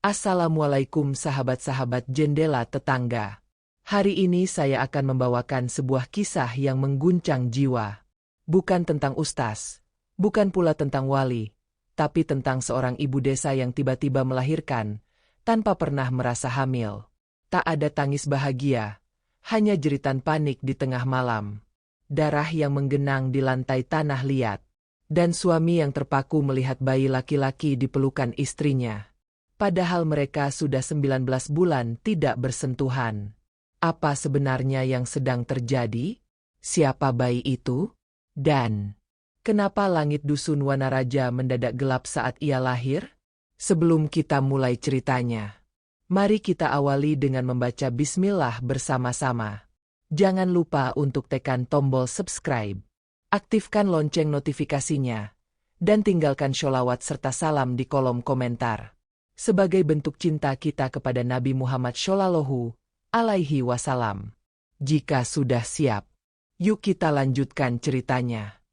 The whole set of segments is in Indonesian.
Assalamualaikum sahabat-sahabat jendela tetangga. Hari ini saya akan membawakan sebuah kisah yang mengguncang jiwa. Bukan tentang ustaz, bukan pula tentang wali, tapi tentang seorang ibu desa yang tiba-tiba melahirkan, tanpa pernah merasa hamil. Tak ada tangis bahagia, hanya jeritan panik di tengah malam. Darah yang menggenang di lantai tanah liat, dan suami yang terpaku melihat bayi laki-laki di pelukan istrinya. Padahal mereka sudah 19 bulan tidak bersentuhan. Apa sebenarnya yang sedang terjadi? Siapa bayi itu? Dan kenapa langit dusun Wanaraja mendadak gelap saat ia lahir? Sebelum kita mulai ceritanya, mari kita awali dengan membaca bismillah bersama-sama. Jangan lupa untuk tekan tombol subscribe, aktifkan lonceng notifikasinya, dan tinggalkan sholawat serta salam di kolom komentar. Sebagai bentuk cinta kita kepada Nabi Muhammad Shallallahu Alaihi Wasallam. Jika sudah siap, yuk kita lanjutkan ceritanya.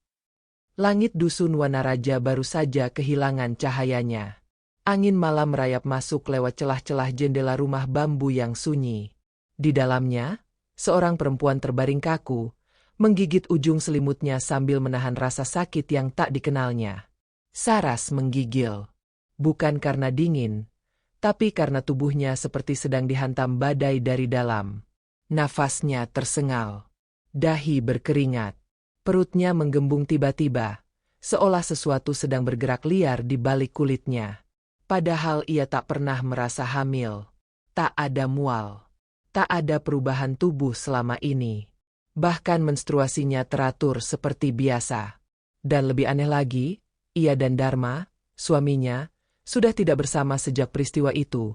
Langit dusun Wanaraja baru saja kehilangan cahayanya. Angin malam merayap masuk lewat celah-celah jendela rumah bambu yang sunyi. Di dalamnya, seorang perempuan terbaring kaku, menggigit ujung selimutnya sambil menahan rasa sakit yang tak dikenalnya. Saras menggigil. Bukan karena dingin, tapi karena tubuhnya seperti sedang dihantam badai dari dalam. Nafasnya tersengal, dahi berkeringat, perutnya menggembung tiba-tiba, seolah sesuatu sedang bergerak liar di balik kulitnya. Padahal ia tak pernah merasa hamil, tak ada mual, tak ada perubahan tubuh selama ini. Bahkan menstruasinya teratur seperti biasa. Dan lebih aneh lagi, ia dan Dharma, suaminya, sudah tidak bersama sejak peristiwa itu.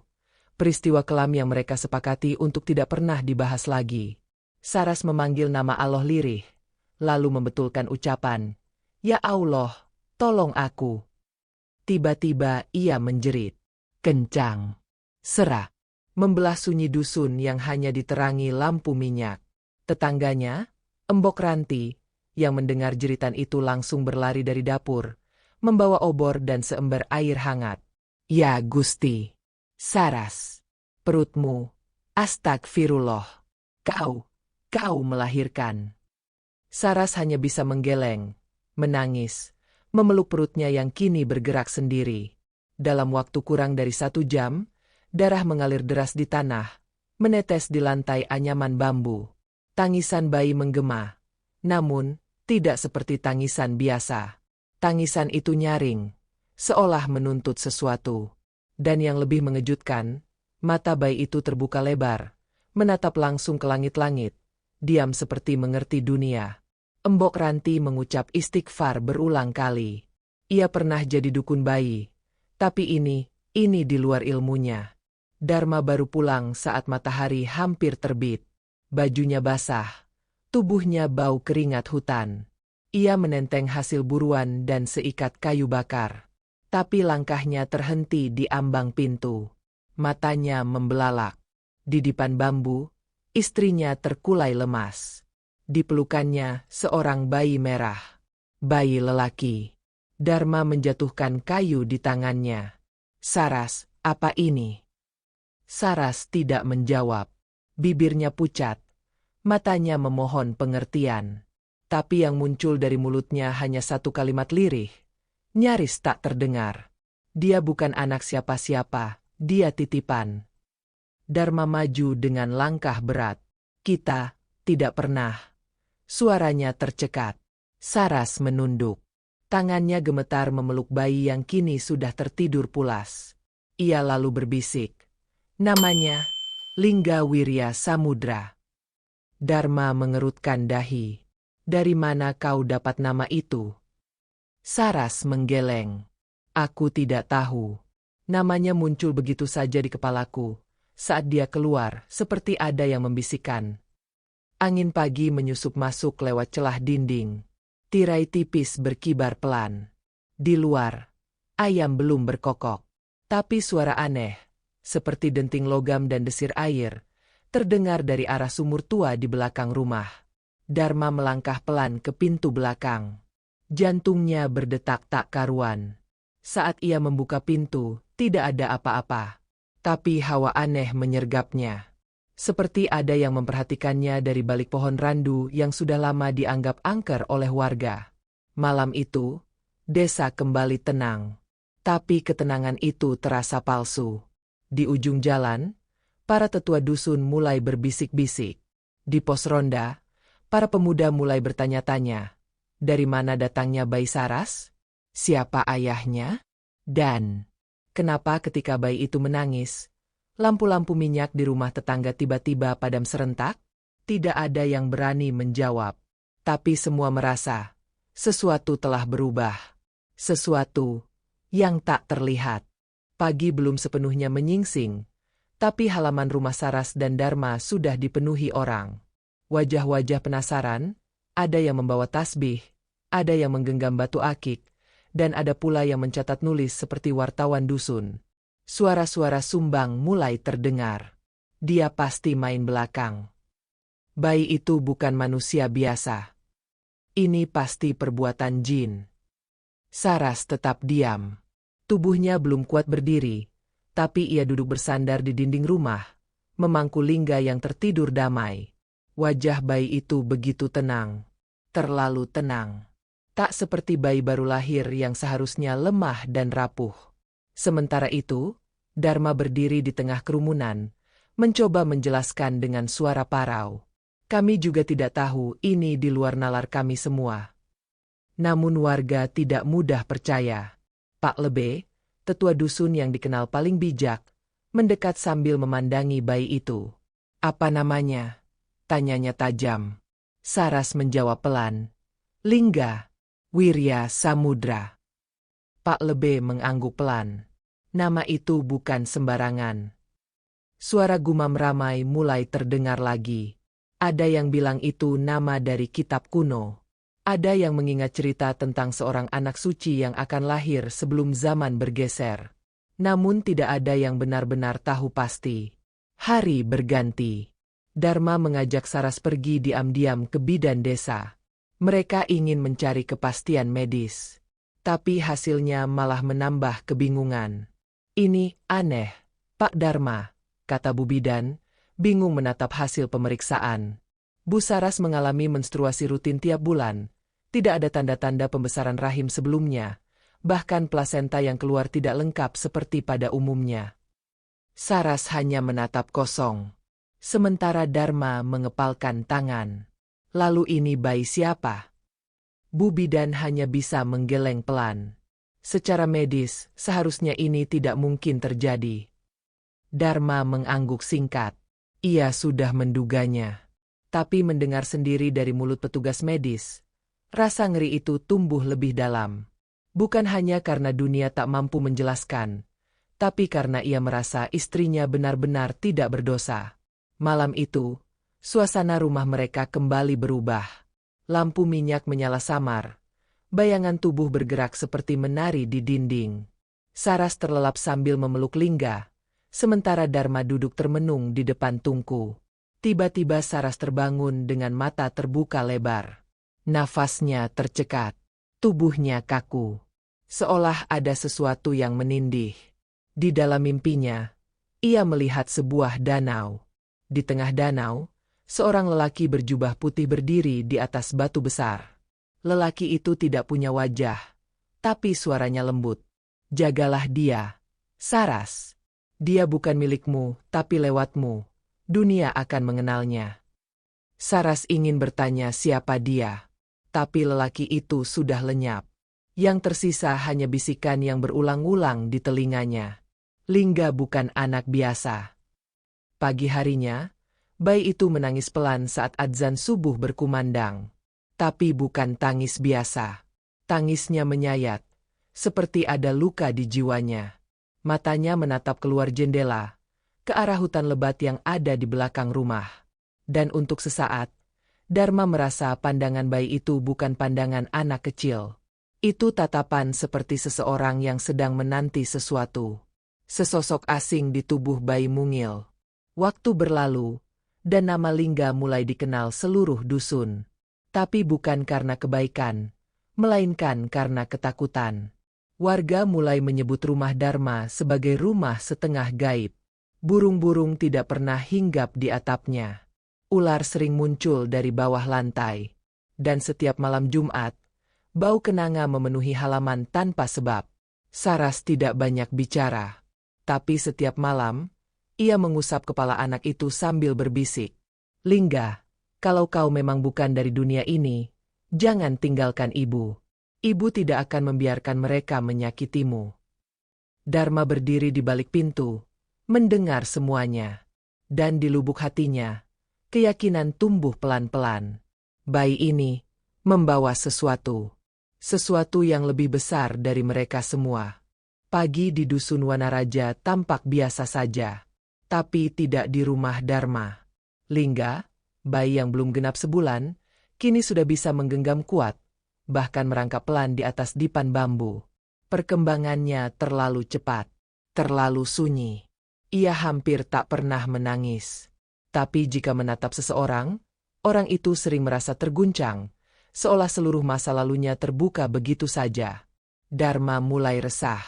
Peristiwa kelam yang mereka sepakati untuk tidak pernah dibahas lagi. Saras memanggil nama Allah lirih, lalu membetulkan ucapan, "Ya Allah, tolong aku." Tiba-tiba ia menjerit, kencang, serak, membelah sunyi dusun yang hanya diterangi lampu minyak. Tetangganya, Embok Ranti, yang mendengar jeritan itu langsung berlari dari dapur, membawa obor dan seember air hangat. "Ya Gusti, Saras, perutmu, astagfirullah, kau melahirkan." Saras hanya bisa menggeleng, menangis, memeluk perutnya yang kini bergerak sendiri. Dalam waktu kurang dari 1 jam, darah mengalir deras di tanah, menetes di lantai anyaman bambu. Tangisan bayi menggema, namun tidak seperti tangisan biasa. Tangisan itu nyaring, seolah menuntut sesuatu. Dan yang lebih mengejutkan, mata bayi itu terbuka lebar, menatap langsung ke langit-langit, diam seperti mengerti dunia. Embok Ranti mengucap istighfar berulang kali. Ia pernah jadi dukun bayi, tapi ini di luar ilmunya. Dharma baru pulang saat matahari hampir terbit. Bajunya basah, tubuhnya bau keringat hutan. Ia menenteng hasil buruan dan seikat kayu bakar. Tapi langkahnya terhenti di ambang pintu. Matanya membelalak. Di dipan bambu, istrinya terkulai lemas. Di pelukannya seorang bayi merah. Bayi lelaki. Dharma menjatuhkan kayu di tangannya. "Saras, apa ini?" Saras tidak menjawab. Bibirnya pucat. Matanya memohon pengertian. Tapi yang muncul dari mulutnya hanya satu kalimat lirih. Nyaris tak terdengar. "Dia bukan anak siapa-siapa, dia titipan." Dharma maju dengan langkah berat. "Kita tidak pernah." Suaranya tercekat. Saras menunduk. Tangannya gemetar memeluk bayi yang kini sudah tertidur pulas. Ia lalu berbisik, "Namanya Lingga Wirya Samudra." Dharma mengerutkan dahi. "Dari mana kau dapat nama itu?" Saras menggeleng. "Aku tidak tahu. Namanya muncul begitu saja di kepalaku. Saat dia keluar, seperti ada yang membisikkan." Angin pagi menyusup masuk lewat celah dinding. Tirai tipis berkibar pelan. Di luar, ayam belum berkokok. Tapi suara aneh, seperti denting logam dan desir air, terdengar dari arah sumur tua di belakang rumah. Dharma melangkah pelan ke pintu belakang. Jantungnya berdetak tak karuan. Saat ia membuka pintu, tidak ada apa-apa. Tapi hawa aneh menyergapnya. Seperti ada yang memperhatikannya dari balik pohon randu yang sudah lama dianggap angker oleh warga. Malam itu, desa kembali tenang. Tapi ketenangan itu terasa palsu. Di ujung jalan, para tetua dusun mulai berbisik-bisik. Di pos ronda, para pemuda mulai bertanya-tanya. Dari mana datangnya bayi Saras? Siapa ayahnya? Dan kenapa ketika bayi itu menangis, lampu-lampu minyak di rumah tetangga tiba-tiba padam serentak? Tidak ada yang berani menjawab. Tapi semua merasa sesuatu telah berubah. Sesuatu yang tak terlihat. Pagi belum sepenuhnya menyingsing, tapi halaman rumah Saras dan Dharma sudah dipenuhi orang. Wajah-wajah penasaran, ada yang membawa tasbih, ada yang menggenggam batu akik, dan ada pula yang mencatat nulis seperti wartawan dusun. Suara-suara sumbang mulai terdengar. Dia pasti main belakang. Bayi itu bukan manusia biasa. Ini pasti perbuatan jin. Saras tetap diam. Tubuhnya belum kuat berdiri, tapi ia duduk bersandar di dinding rumah, memangku Lingga yang tertidur damai. Wajah bayi itu begitu tenang. Terlalu tenang. Tak seperti bayi baru lahir yang seharusnya lemah dan rapuh. Sementara itu, Dharma berdiri di tengah kerumunan, mencoba menjelaskan dengan suara parau. Kami juga tidak tahu, ini di luar nalar kami semua. Namun warga tidak mudah percaya. Pak Lebe, tetua dusun yang dikenal paling bijak, mendekat sambil memandangi bayi itu. Apa namanya? Tanyanya tajam. Saras menjawab pelan. Lingga. Wirya Samudra. Pak Lebe mengangguk pelan. Nama itu bukan sembarangan. Suara gumam ramai mulai terdengar lagi. Ada yang bilang itu nama dari kitab kuno. Ada yang mengingat cerita tentang seorang anak suci yang akan lahir sebelum zaman bergeser. Namun tidak ada yang benar-benar tahu pasti. Hari berganti. Dharma mengajak Saras pergi diam-diam ke bidan desa. Mereka ingin mencari kepastian medis. Tapi hasilnya malah menambah kebingungan. Ini aneh, Pak Dharma, kata Bu Bidan, bingung menatap hasil pemeriksaan. Bu Saras mengalami menstruasi rutin tiap bulan. Tidak ada tanda-tanda pembesaran rahim sebelumnya. Bahkan plasenta yang keluar tidak lengkap seperti pada umumnya. Saras hanya menatap kosong. Sementara Dharma mengepalkan tangan. Lalu ini bayi siapa? Bu Bidan hanya bisa menggeleng pelan. Secara medis, seharusnya ini tidak mungkin terjadi. Dharma mengangguk singkat. Ia sudah menduganya. Tapi mendengar sendiri dari mulut petugas medis, rasa ngeri itu tumbuh lebih dalam. Bukan hanya karena dunia tak mampu menjelaskan, tapi karena ia merasa istrinya benar-benar tidak berdosa. Malam itu, suasana rumah mereka kembali berubah. Lampu minyak menyala samar. Bayangan tubuh bergerak seperti menari di dinding. Saras terlelap sambil memeluk Lingga, sementara Dharma duduk termenung di depan tungku. Tiba-tiba Saras terbangun dengan mata terbuka lebar. Nafasnya tercekat. Tubuhnya kaku. Seolah ada sesuatu yang menindih. Di dalam mimpinya, ia melihat sebuah danau. Di tengah danau, seorang lelaki berjubah putih berdiri di atas batu besar. Lelaki itu tidak punya wajah, tapi suaranya lembut. Jagalah dia, Saras. Dia bukan milikmu, tapi lewatmu. Dunia akan mengenalnya. Saras ingin bertanya siapa dia, tapi lelaki itu sudah lenyap. Yang tersisa hanya bisikan yang berulang-ulang di telinganya. Lingga bukan anak biasa. Pagi harinya, bayi itu menangis pelan saat adzan subuh berkumandang. Tapi bukan tangis biasa. Tangisnya menyayat, seperti ada luka di jiwanya. Matanya menatap keluar jendela, ke arah hutan lebat yang ada di belakang rumah. Dan untuk sesaat, Dharma merasa pandangan bayi itu bukan pandangan anak kecil. Itu tatapan seperti seseorang yang sedang menanti sesuatu. Sesosok asing di tubuh bayi mungil. Waktu berlalu, dan nama Lingga mulai dikenal seluruh dusun. Tapi bukan karena kebaikan, melainkan karena ketakutan. Warga mulai menyebut rumah Dharma sebagai rumah setengah gaib. Burung-burung tidak pernah hinggap di atapnya. Ular sering muncul dari bawah lantai. Dan setiap malam Jumat, bau kenanga memenuhi halaman tanpa sebab. Saras tidak banyak bicara. Tapi setiap malam, ia mengusap kepala anak itu sambil berbisik. Lingga, kalau kau memang bukan dari dunia ini, jangan tinggalkan ibu. Ibu tidak akan membiarkan mereka menyakitimu. Dharma berdiri di balik pintu, mendengar semuanya. Dan di lubuk hatinya, keyakinan tumbuh pelan-pelan. Bayi ini membawa sesuatu. Sesuatu yang lebih besar dari mereka semua. Pagi di dusun Wanaraja tampak biasa saja. Tapi tidak di rumah Dharma. Lingga, bayi yang belum genap sebulan, kini sudah bisa menggenggam kuat, bahkan merangkap pelan di atas dipan bambu. Perkembangannya terlalu cepat, terlalu sunyi. Ia hampir tak pernah menangis. Tapi jika menatap seseorang, orang itu sering merasa terguncang, seolah seluruh masa lalunya terbuka begitu saja. Dharma mulai resah.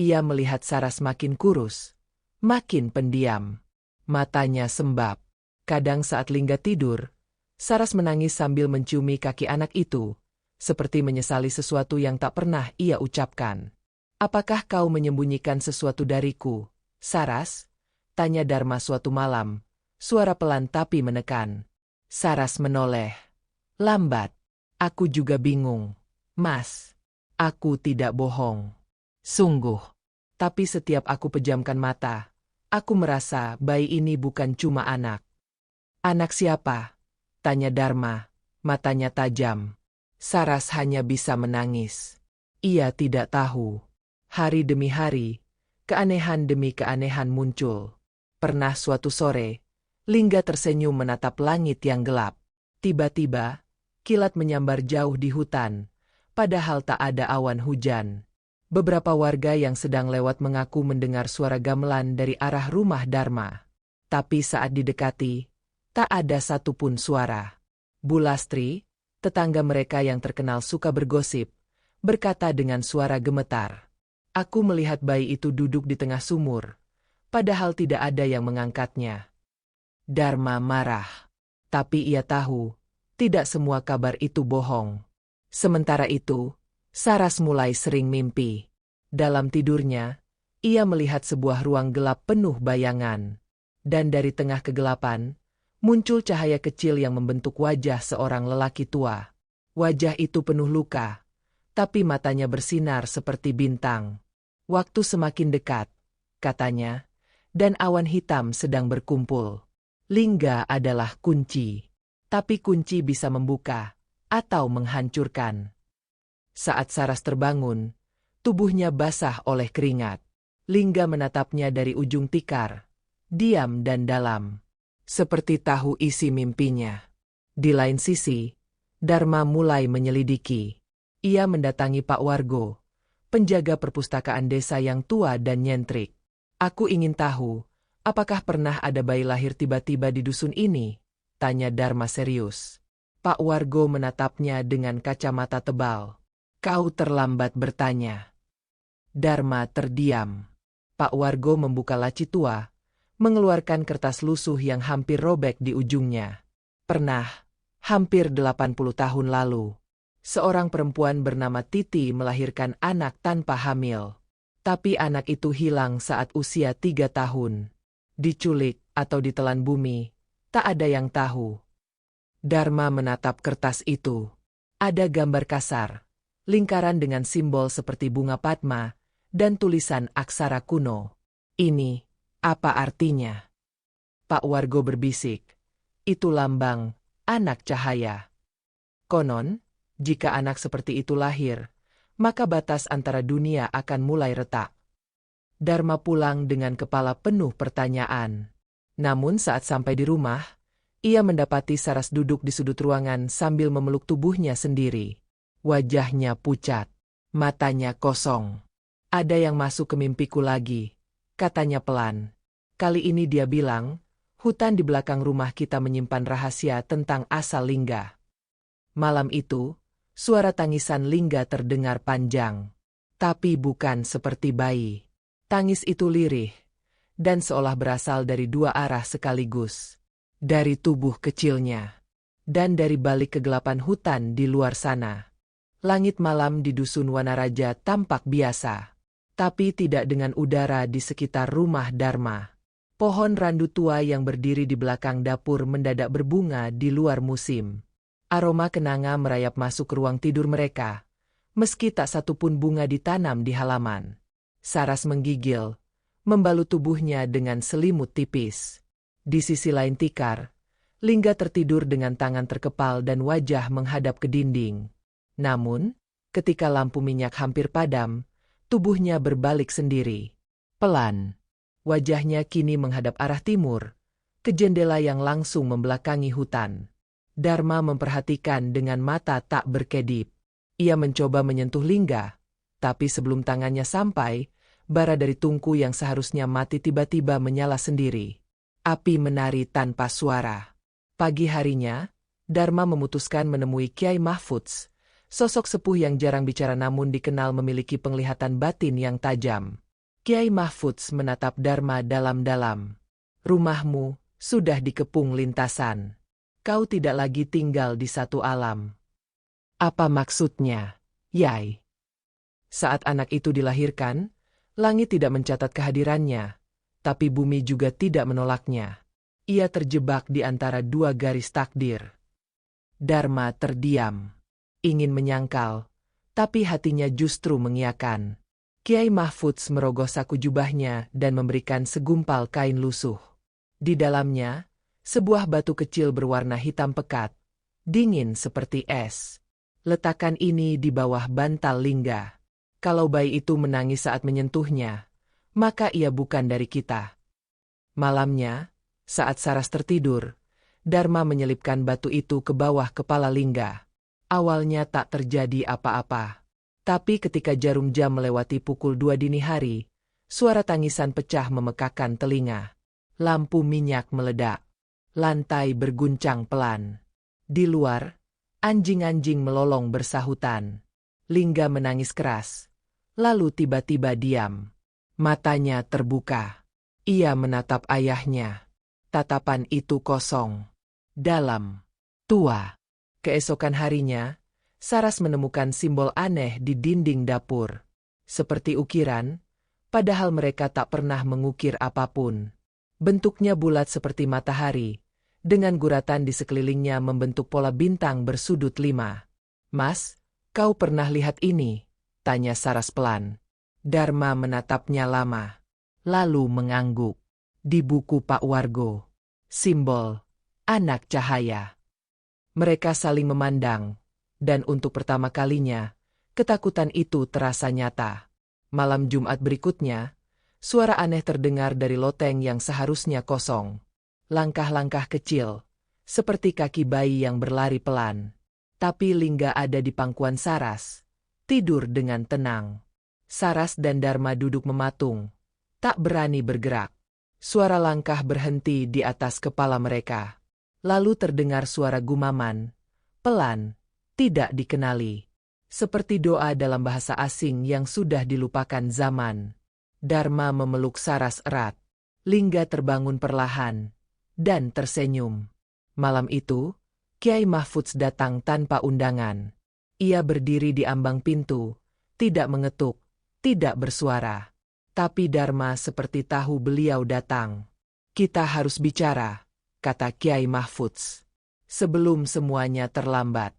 Ia melihat Saras makin kurus, makin pendiam. Matanya sembab. Kadang saat Lingga tidur, Saras menangis sambil menciumi kaki anak itu, seperti menyesali sesuatu yang tak pernah ia ucapkan. "Apakah kau menyembunyikan sesuatu dariku, Saras?" tanya Dharma suatu malam, suara pelan tapi menekan. Saras menoleh. "Lambat. Aku juga bingung, Mas. Aku tidak bohong. Sungguh. Tapi setiap aku pejamkan mata, aku merasa bayi ini bukan cuma anak." "Anak siapa?" tanya Dharma, matanya tajam. Saras hanya bisa menangis. Ia tidak tahu. Hari demi hari, keanehan demi keanehan muncul. Pernah suatu sore, Lingga tersenyum menatap langit yang gelap. Tiba-tiba, kilat menyambar jauh di hutan, padahal tak ada awan hujan. Beberapa warga yang sedang lewat mengaku mendengar suara gamelan dari arah rumah Dharma. Tapi saat didekati, tak ada satupun suara. Bu Lastri, tetangga mereka yang terkenal suka bergosip, berkata dengan suara gemetar, "Aku melihat bayi itu duduk di tengah sumur, padahal tidak ada yang mengangkatnya." Dharma marah. Tapi ia tahu, tidak semua kabar itu bohong. Sementara itu, Saras mulai sering mimpi. Dalam tidurnya, ia melihat sebuah ruang gelap penuh bayangan. Dan dari tengah kegelapan, muncul cahaya kecil yang membentuk wajah seorang lelaki tua. Wajah itu penuh luka, tapi matanya bersinar seperti bintang. "Waktu semakin dekat," katanya, "dan awan hitam sedang berkumpul. Lingga adalah kunci. Tapi kunci bisa membuka atau menghancurkan." Saat Saras terbangun, tubuhnya basah oleh keringat. Lingga menatapnya dari ujung tikar, diam dan dalam, seperti tahu isi mimpinya. Di lain sisi, Dharma mulai menyelidiki. Ia mendatangi Pak Wargo, penjaga perpustakaan desa yang tua dan nyentrik. "Aku ingin tahu, apakah pernah ada bayi lahir tiba-tiba di dusun ini?" tanya Dharma serius. Pak Wargo menatapnya dengan kacamata tebal. "Kau terlambat bertanya." Dharma terdiam. Pak Wargo membuka laci tua, mengeluarkan kertas lusuh yang hampir robek di ujungnya. "Pernah, hampir 80 tahun lalu, seorang perempuan bernama Titi melahirkan anak tanpa hamil. Tapi anak itu hilang saat usia 3 tahun. Diculik atau ditelan bumi, tak ada yang tahu." Dharma menatap kertas itu. Ada gambar kasar, lingkaran dengan simbol seperti bunga padma, dan tulisan aksara kuno. "Ini, apa artinya?" Pak Wargo berbisik. "Itu lambang anak cahaya. Konon, jika anak seperti itu lahir, maka batas antara dunia akan mulai retak." Dharma pulang dengan kepala penuh pertanyaan. Namun saat sampai di rumah, ia mendapati Saras duduk di sudut ruangan sambil memeluk tubuhnya sendiri. Wajahnya pucat, matanya kosong. "Ada yang masuk ke mimpiku lagi," katanya pelan. Kali ini dia bilang, "Hutan di belakang rumah kita menyimpan rahasia tentang asal Lingga." Malam itu, suara tangisan Lingga terdengar panjang. Tapi bukan seperti bayi. Tangis itu lirih, dan seolah berasal dari dua arah sekaligus. Dari tubuh kecilnya, dan dari balik kegelapan hutan di luar sana. Langit malam di dusun Wanaraja tampak biasa, tapi tidak dengan udara di sekitar rumah Dharma. Pohon randu tua yang berdiri di belakang dapur mendadak berbunga di luar musim. Aroma kenanga merayap masuk ke ruang tidur mereka, meski tak satu pun bunga ditanam di halaman. Saras menggigil, membalut tubuhnya dengan selimut tipis. Di sisi lain tikar, Lingga tertidur dengan tangan terkepal dan wajah menghadap ke dinding. Namun, ketika lampu minyak hampir padam, tubuhnya berbalik sendiri. Pelan, wajahnya kini menghadap arah timur, ke jendela yang langsung membelakangi hutan. Dharma memperhatikan dengan mata tak berkedip. Ia mencoba menyentuh Lingga, tapi sebelum tangannya sampai, bara dari tungku yang seharusnya mati tiba-tiba menyala sendiri. Api menari tanpa suara. Pagi harinya, Dharma memutuskan menemui Kiai Mahfudz, sosok sepuh yang jarang bicara namun dikenal memiliki penglihatan batin yang tajam. Kiai Mahfudz menatap Dharma dalam-dalam. "Rumahmu sudah dikepung lintasan. Kau tidak lagi tinggal di satu alam." "Apa maksudnya, Yai?" Saat anak itu dilahirkan, langit tidak mencatat kehadirannya, tapi bumi juga tidak menolaknya. Ia terjebak di antara dua garis takdir. Dharma terdiam, ingin menyangkal, tapi hatinya justru mengiyakan. Kiai Mahfudz merogoh saku jubahnya dan memberikan segumpal kain lusuh. Di dalamnya, sebuah batu kecil berwarna hitam pekat, dingin seperti es. "Letakkan ini di bawah bantal Lingga. Kalau bayi itu menangis saat menyentuhnya, maka ia bukan dari kita." Malamnya, saat Saras tertidur, Dharma menyelipkan batu itu ke bawah kepala Lingga. Awalnya tak terjadi apa-apa. Tapi ketika jarum jam melewati pukul 2 dini hari, suara tangisan pecah memekakkan telinga. Lampu minyak meledak. Lantai berguncang pelan. Di luar, anjing-anjing melolong bersahutan. Lingga menangis keras, lalu tiba-tiba diam. Matanya terbuka. Ia menatap ayahnya. Tatapan itu kosong, dalam, tua. Keesokan harinya, Saras menemukan simbol aneh di dinding dapur. Seperti ukiran, padahal mereka tak pernah mengukir apapun. Bentuknya bulat seperti matahari, dengan guratan di sekelilingnya membentuk pola bintang bersudut 5. "Mas, kau pernah lihat ini?" tanya Saras pelan. Dharma menatapnya lama, lalu mengangguk. "Di buku Pak Wargo. Simbol anak cahaya." Mereka saling memandang, dan untuk pertama kalinya, ketakutan itu terasa nyata. Malam Jumat berikutnya, suara aneh terdengar dari loteng yang seharusnya kosong. Langkah-langkah kecil, seperti kaki bayi yang berlari pelan. Tapi Lingga ada di pangkuan Saras, tidur dengan tenang. Saras dan Dharma duduk mematung, tak berani bergerak. Suara langkah berhenti di atas kepala mereka. Lalu terdengar suara gumaman, pelan, tidak dikenali. Seperti doa dalam bahasa asing yang sudah dilupakan zaman. Dharma memeluk Saras erat. Lingga terbangun perlahan, dan tersenyum. Malam itu, Kiai Mahfudz datang tanpa undangan. Ia berdiri di ambang pintu, tidak mengetuk, tidak bersuara. Tapi Dharma seperti tahu beliau datang. "Kita harus bicara," kata Kiai Mahfudz, "sebelum semuanya terlambat."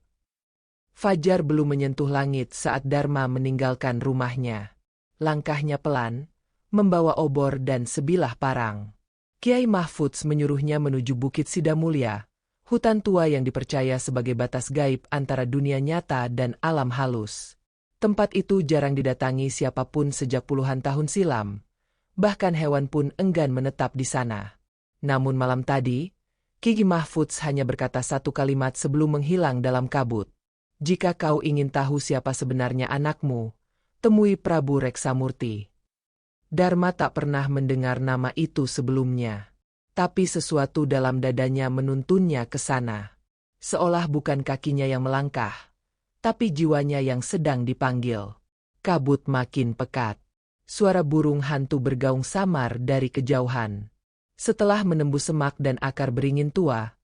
Fajar belum menyentuh langit saat Dharma meninggalkan rumahnya. Langkahnya pelan, membawa obor dan sebilah parang. Kiai Mahfudz menyuruhnya menuju Bukit Sidamulya, hutan tua yang dipercaya sebagai batas gaib antara dunia nyata dan alam halus. Tempat itu jarang didatangi siapapun sejak puluhan tahun silam. Bahkan hewan pun enggan menetap di sana. Namun malam tadi, Kiai Mahfudz hanya berkata satu kalimat sebelum menghilang dalam kabut. "Jika kau ingin tahu siapa sebenarnya anakmu, temui Prabu Reksamurti." Dharma tak pernah mendengar nama itu sebelumnya. Tapi sesuatu dalam dadanya menuntunnya ke sana. Seolah bukan kakinya yang melangkah, tapi jiwanya yang sedang dipanggil. Kabut makin pekat. Suara burung hantu bergaung samar dari kejauhan. Setelah menembus semak dan akar beringin tua,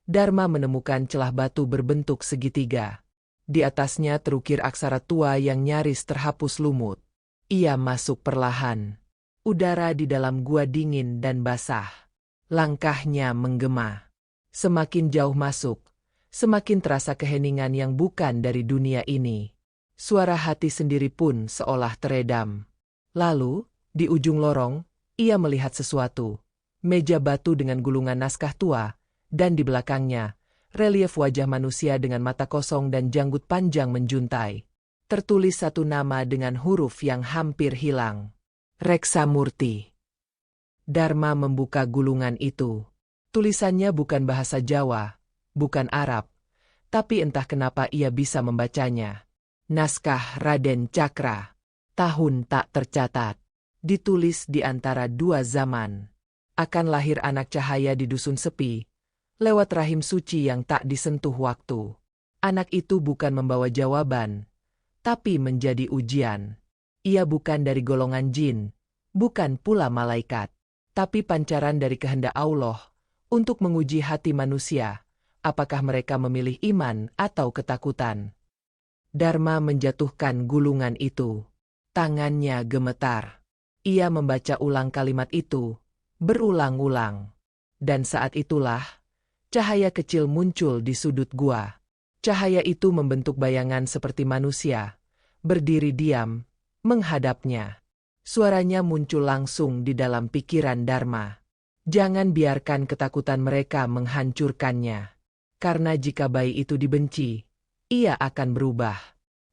Dharma menemukan celah batu berbentuk segitiga. Di atasnya terukir aksara tua yang nyaris terhapus lumut. Ia masuk perlahan. Udara di dalam gua dingin dan basah. Langkahnya menggema. Semakin jauh masuk, semakin terasa keheningan yang bukan dari dunia ini. Suara hati sendiri pun seolah teredam. Lalu, di ujung lorong, ia melihat sesuatu. Meja batu dengan gulungan naskah tua, dan di belakangnya, relief wajah manusia dengan mata kosong dan janggut panjang menjuntai. Tertulis satu nama dengan huruf yang hampir hilang. Reksamurti. Dharma membuka gulungan itu. Tulisannya bukan bahasa Jawa, bukan Arab, tapi entah kenapa ia bisa membacanya. Naskah Raden Cakra. Tahun tak tercatat. Ditulis di antara dua zaman. Akan lahir anak cahaya di dusun sepi, lewat rahim suci yang tak disentuh waktu. Anak itu bukan membawa jawaban, tapi menjadi ujian. Ia bukan dari golongan jin, bukan pula malaikat, tapi pancaran dari kehendak Allah untuk menguji hati manusia, apakah mereka memilih iman atau ketakutan. Dharma menjatuhkan gulungan itu. Tangannya gemetar. Ia membaca ulang kalimat itu, berulang-ulang. Dan saat itulah, cahaya kecil muncul di sudut gua. Cahaya itu membentuk bayangan seperti manusia, berdiri diam, menghadapnya. Suaranya muncul langsung di dalam pikiran Dharma. Jangan biarkan ketakutan mereka menghancurkannya. Karena jika bayi itu dibenci, ia akan berubah.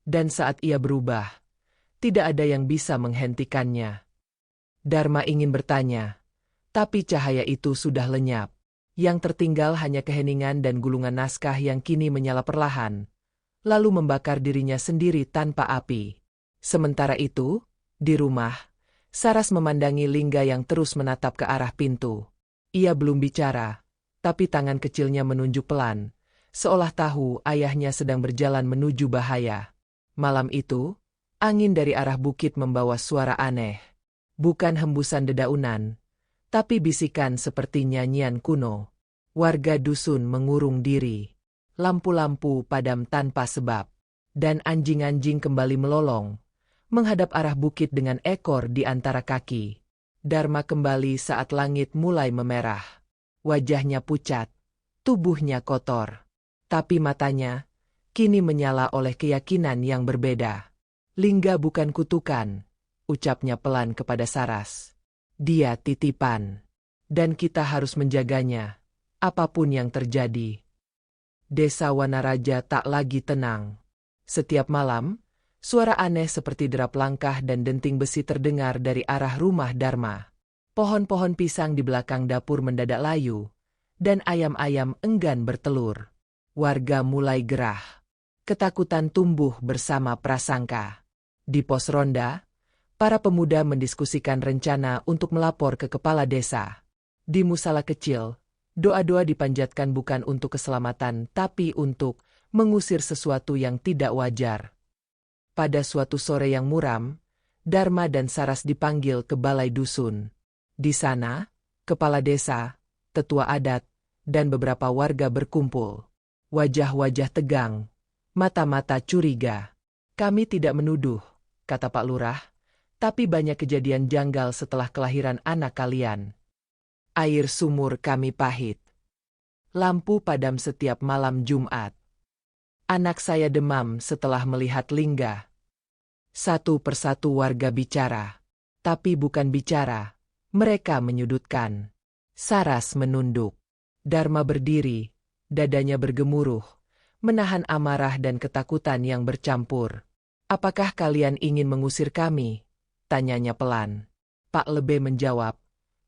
Dan saat ia berubah, tidak ada yang bisa menghentikannya. Dharma ingin bertanya, tapi cahaya itu sudah lenyap. Yang tertinggal hanya keheningan dan gulungan naskah yang kini menyala perlahan, lalu membakar dirinya sendiri tanpa api. Sementara itu, di rumah, Saras memandangi Lingga yang terus menatap ke arah pintu. Ia belum bicara, tapi tangan kecilnya menunjuk pelan, seolah tahu ayahnya sedang berjalan menuju bahaya. Malam itu, angin dari arah bukit membawa suara aneh. Bukan hembusan dedaunan, tapi bisikan seperti nyanyian kuno. Warga dusun mengurung diri. Lampu-lampu padam tanpa sebab. Dan anjing-anjing kembali melolong, menghadap arah bukit dengan ekor di antara kaki. Dharma kembali saat langit mulai memerah. Wajahnya pucat, tubuhnya kotor. Tapi matanya kini menyala oleh keyakinan yang berbeda. Lingga bukan kutukan, ucapnya pelan kepada Saras. Dia titipan. Dan kita harus menjaganya, apapun yang terjadi. Desa Wanaraja tak lagi tenang. Setiap malam, suara aneh seperti derap langkah dan denting besi terdengar dari arah rumah Dharma. Pohon-pohon pisang di belakang dapur mendadak layu, dan ayam-ayam enggan bertelur. Warga mulai gerah. Ketakutan tumbuh bersama prasangka. Di pos ronda, para pemuda mendiskusikan rencana untuk melapor ke kepala desa. Di musala kecil, doa-doa dipanjatkan bukan untuk keselamatan tapi untuk mengusir sesuatu yang tidak wajar. Pada suatu sore yang muram, Dharma dan Saras dipanggil ke balai dusun. Di sana, kepala desa, tetua adat, dan beberapa warga berkumpul. Wajah-wajah tegang, mata-mata curiga. Kami tidak menuduh, kata Pak Lurah, tapi banyak kejadian janggal setelah kelahiran anak kalian. Air sumur kami pahit. Lampu padam setiap malam Jumat. Anak saya demam setelah melihat Lingga. Satu persatu warga bicara. Tapi bukan bicara, mereka menyudutkan. Saras menunduk. Dharma berdiri, dadanya bergemuruh, menahan amarah dan ketakutan yang bercampur. Apakah kalian ingin mengusir kami? Tanyanya pelan. Pak Lebe menjawab,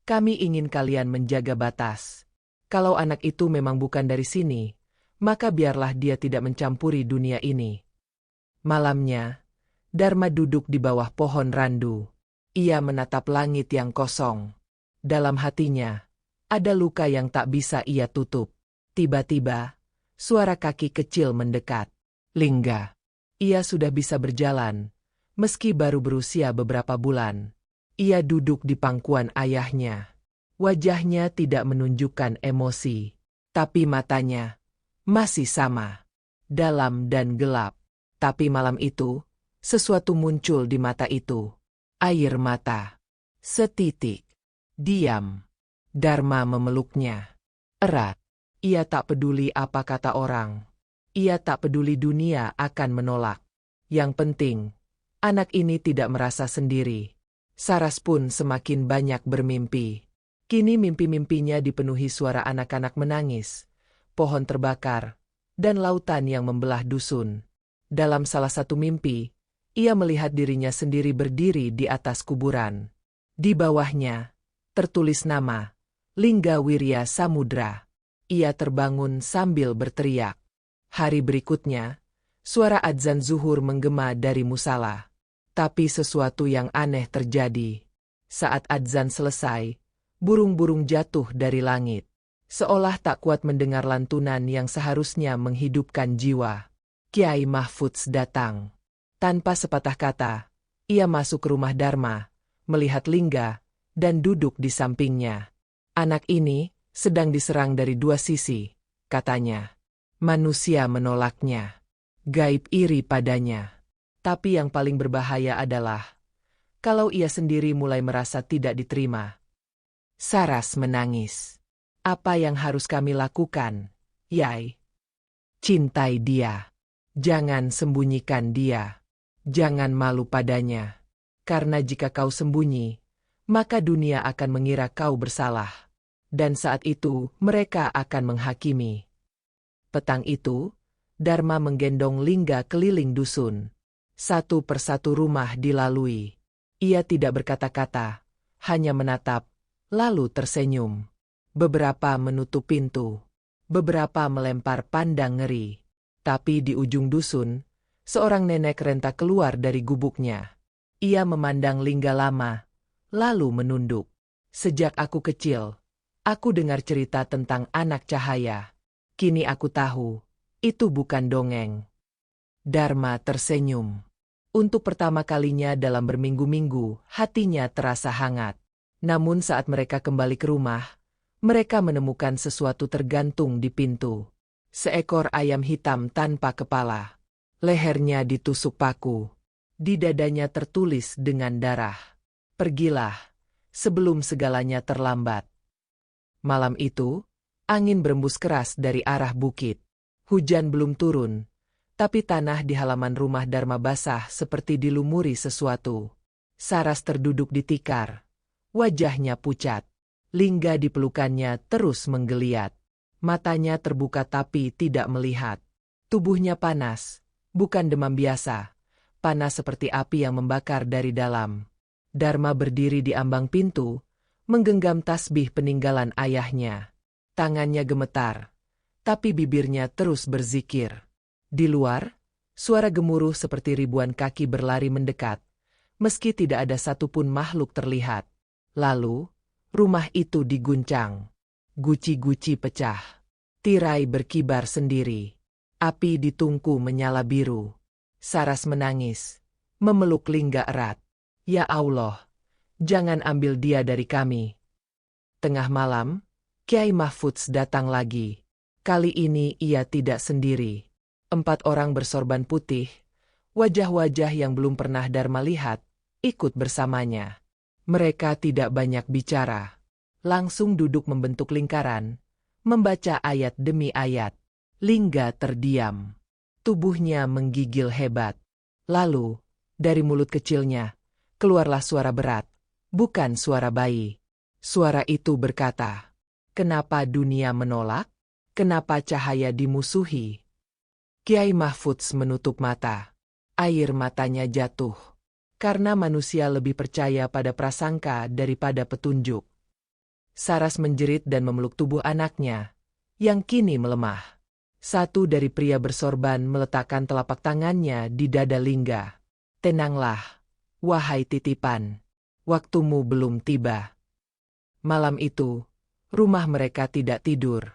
kami ingin kalian menjaga batas. Kalau anak itu memang bukan dari sini, maka biarlah dia tidak mencampuri dunia ini. Malamnya, Dharma duduk di bawah pohon randu. Ia menatap langit yang kosong. Dalam hatinya, ada luka yang tak bisa ia tutup. Tiba-tiba, suara kaki kecil mendekat. Lingga. Ia sudah bisa berjalan, Meski baru berusia beberapa bulan, ia duduk di pangkuan ayahnya. Wajahnya tidak menunjukkan emosi, tapi matanya masih sama, dalam dan gelap. Tapi malam itu, sesuatu muncul di mata itu. Air mata. Setitik. Diam. Dharma memeluknya erat. Ia tak peduli apa kata orang. Ia tak peduli dunia akan menolak. Yang penting, anak ini tidak merasa sendiri. Saras pun semakin banyak bermimpi. Kini mimpi-mimpinya dipenuhi suara anak-anak menangis, pohon terbakar, dan lautan yang membelah dusun. Dalam salah satu mimpi, ia melihat dirinya sendiri berdiri di atas kuburan. Di bawahnya, tertulis nama, Lingga Wirya Samudra. Ia terbangun sambil berteriak. Hari berikutnya, suara adzan zuhur menggema dari musala. Tapi sesuatu yang aneh terjadi. Saat adzan selesai, burung-burung jatuh dari langit. Seolah tak kuat mendengar lantunan yang seharusnya menghidupkan jiwa. Kiai Mahfudz datang. Tanpa sepatah kata, ia masuk ke rumah Dharma, melihat Lingga, dan duduk di sampingnya. Anak ini sedang diserang dari dua sisi, katanya. Manusia menolaknya. Gaib iri padanya. Tapi yang paling berbahaya adalah, kalau ia sendiri mulai merasa tidak diterima. Saras menangis. Apa yang harus kami lakukan, Yai? Cintai dia. Jangan sembunyikan dia. Jangan malu padanya. Karena jika kau sembunyi, maka dunia akan mengira kau bersalah. Dan saat itu mereka akan menghakimi. Petang itu, Dharma menggendong Lingga keliling dusun. Satu persatu rumah dilalui. Ia tidak berkata-kata, hanya menatap, lalu tersenyum. Beberapa menutup pintu. Beberapa melempar pandang ngeri. Tapi di ujung dusun, seorang nenek renta keluar dari gubuknya. Ia memandang Lingga lama, lalu menunduk. Sejak aku kecil, aku dengar cerita tentang anak cahaya. Kini aku tahu, itu bukan dongeng. Dharma tersenyum. Untuk pertama kalinya dalam berminggu-minggu, hatinya terasa hangat. Namun saat mereka kembali ke rumah, mereka menemukan sesuatu tergantung di pintu. Seekor ayam hitam tanpa kepala. Lehernya ditusuk paku. Di dadanya tertulis dengan darah. Pergilah, sebelum segalanya terlambat. Malam itu, angin berembus keras dari arah bukit. Hujan belum turun, tapi tanah di halaman rumah Dharma basah seperti dilumuri sesuatu. Saras terduduk di tikar. Wajahnya pucat. Lingga di pelukannya terus menggeliat. Matanya terbuka tapi tidak melihat. Tubuhnya panas, bukan demam biasa. Panas seperti api yang membakar dari dalam. Dharma berdiri di ambang pintu, menggenggam tasbih peninggalan ayahnya. Tangannya gemetar, tapi bibirnya terus berzikir. Di luar, suara gemuruh seperti ribuan kaki berlari mendekat, meski tidak ada satupun makhluk terlihat. Lalu, rumah itu diguncang. Guci-guci pecah. Tirai berkibar sendiri. Api di tungku menyala biru. Saras menangis, memeluk Lingga erat. Ya Allah, jangan ambil dia dari kami. Tengah malam, Kiai Mahfudz datang lagi. Kali ini ia tidak sendiri. 4 orang bersorban putih, wajah-wajah yang belum pernah Dharma lihat, ikut bersamanya. Mereka tidak banyak bicara. Langsung duduk membentuk lingkaran, membaca ayat demi ayat. Lingga terdiam. Tubuhnya menggigil hebat. Lalu, dari mulut kecilnya, keluarlah suara berat, bukan suara bayi. Suara itu berkata, "Kenapa dunia menolak? Kenapa cahaya dimusuhi?" Kiai Mahfudz menutup mata. Air matanya jatuh. Karena manusia lebih percaya pada prasangka daripada petunjuk. Saras menjerit dan memeluk tubuh anaknya, yang kini melemah. Satu dari pria bersorban meletakkan telapak tangannya di dada Lingga. Tenanglah, wahai titipan. Waktumu belum tiba. Malam itu, rumah mereka tidak tidur.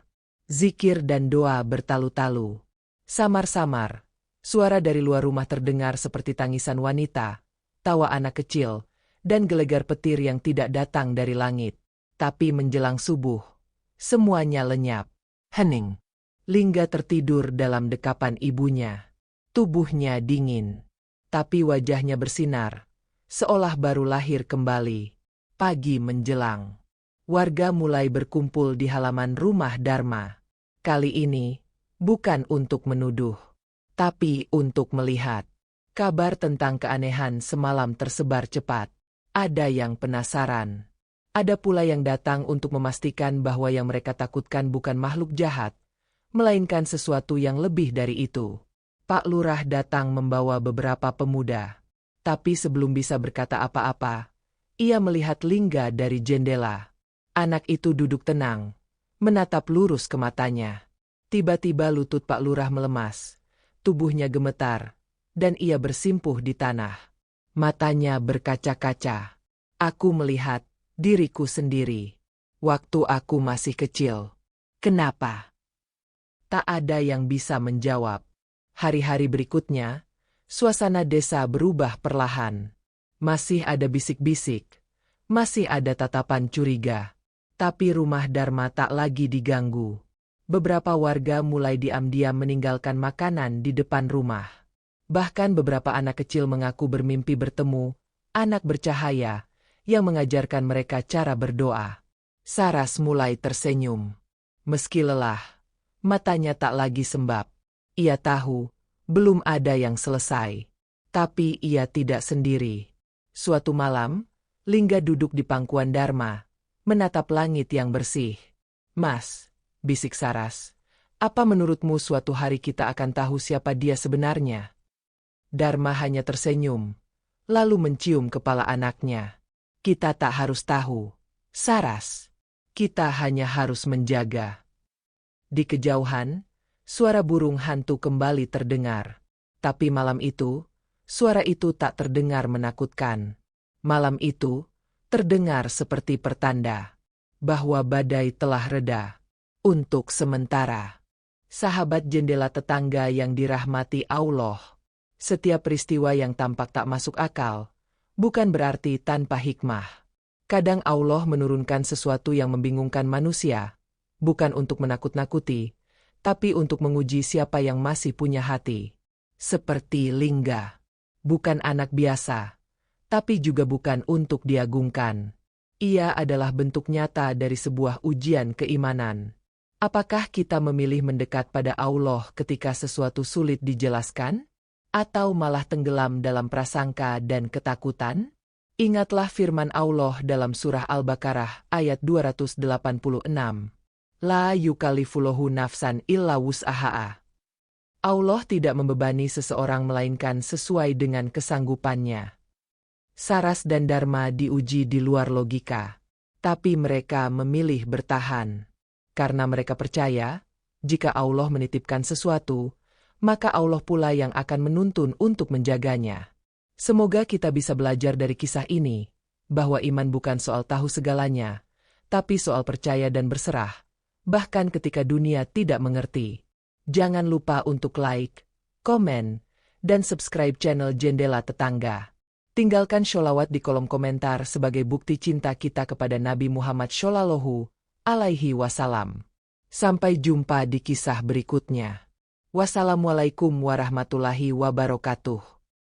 Zikir dan doa bertalu-talu. Samar-samar, suara dari luar rumah terdengar seperti tangisan wanita, tawa anak kecil, dan gelegar petir yang tidak datang dari langit. Tapi menjelang subuh, semuanya lenyap. Hening. Lingga tertidur dalam dekapan ibunya. Tubuhnya dingin, tapi wajahnya bersinar, seolah baru lahir kembali. Pagi menjelang. Warga mulai berkumpul di halaman rumah Dharma. Kali ini, bukan untuk menuduh, tapi untuk melihat. Kabar tentang keanehan semalam tersebar cepat. Ada yang penasaran. Ada pula yang datang untuk memastikan bahwa yang mereka takutkan bukan makhluk jahat, melainkan sesuatu yang lebih dari itu. Pak Lurah datang membawa beberapa pemuda. Tapi sebelum bisa berkata apa-apa, ia melihat Lingga dari jendela. Anak itu duduk tenang, menatap lurus ke matanya. Tiba-tiba lutut Pak Lurah melemas, tubuhnya gemetar, dan ia bersimpuh di tanah. Matanya berkaca-kaca. Aku melihat diriku sendiri. Waktu aku masih kecil. Kenapa? Tak ada yang bisa menjawab. Hari-hari berikutnya, suasana desa berubah perlahan. Masih ada bisik-bisik. Masih ada tatapan curiga. Tapi rumah Dharma tak lagi diganggu. Beberapa warga mulai diam-diam meninggalkan makanan di depan rumah. Bahkan beberapa anak kecil mengaku bermimpi bertemu anak bercahaya yang mengajarkan mereka cara berdoa. Saras mulai tersenyum. Meski lelah, matanya tak lagi sembab. Ia tahu, belum ada yang selesai. Tapi ia tidak sendiri. Suatu malam, Lingga duduk di pangkuan Dharma, menatap langit yang bersih. Mas, bisik Saras, apa menurutmu suatu hari kita akan tahu siapa dia sebenarnya? Dharma hanya tersenyum, lalu mencium kepala anaknya. Kita tak harus tahu, Saras. Kita hanya harus menjaga. Di kejauhan, suara burung hantu kembali terdengar. Tapi malam itu, suara itu tak terdengar menakutkan. Malam itu, terdengar seperti pertanda bahwa badai telah reda. Untuk sementara. Sahabat jendela tetangga yang dirahmati Allah. Setiap peristiwa yang tampak tak masuk akal, bukan berarti tanpa hikmah. Kadang Allah menurunkan sesuatu yang membingungkan manusia, bukan untuk menakut-nakuti, tapi untuk menguji siapa yang masih punya hati. Seperti Lingga. Bukan anak biasa, tapi juga bukan untuk diagungkan. Ia adalah bentuk nyata dari sebuah ujian keimanan. Apakah kita memilih mendekat pada Allah ketika sesuatu sulit dijelaskan? Atau malah tenggelam dalam prasangka dan ketakutan? Ingatlah firman Allah dalam surah Al-Baqarah ayat 286. La yukallifullahu nafsan illa wus'aha. Allah tidak membebani seseorang melainkan sesuai dengan kesanggupannya. Saras dan Dharma diuji di luar logika. Tapi mereka memilih bertahan. Karena mereka percaya, jika Allah menitipkan sesuatu, maka Allah pula yang akan menuntun untuk menjaganya. Semoga kita bisa belajar dari kisah ini, bahwa iman bukan soal tahu segalanya, tapi soal percaya dan berserah, bahkan ketika dunia tidak mengerti. Jangan lupa untuk like, komen, dan subscribe channel Jendela Tetangga. Tinggalkan sholawat di kolom komentar sebagai bukti cinta kita kepada Nabi Muhammad Shallallahu Alaihi Wasallam. Sampai jumpa di kisah berikutnya. Wassalamualaikum warahmatullahi wabarakatuh.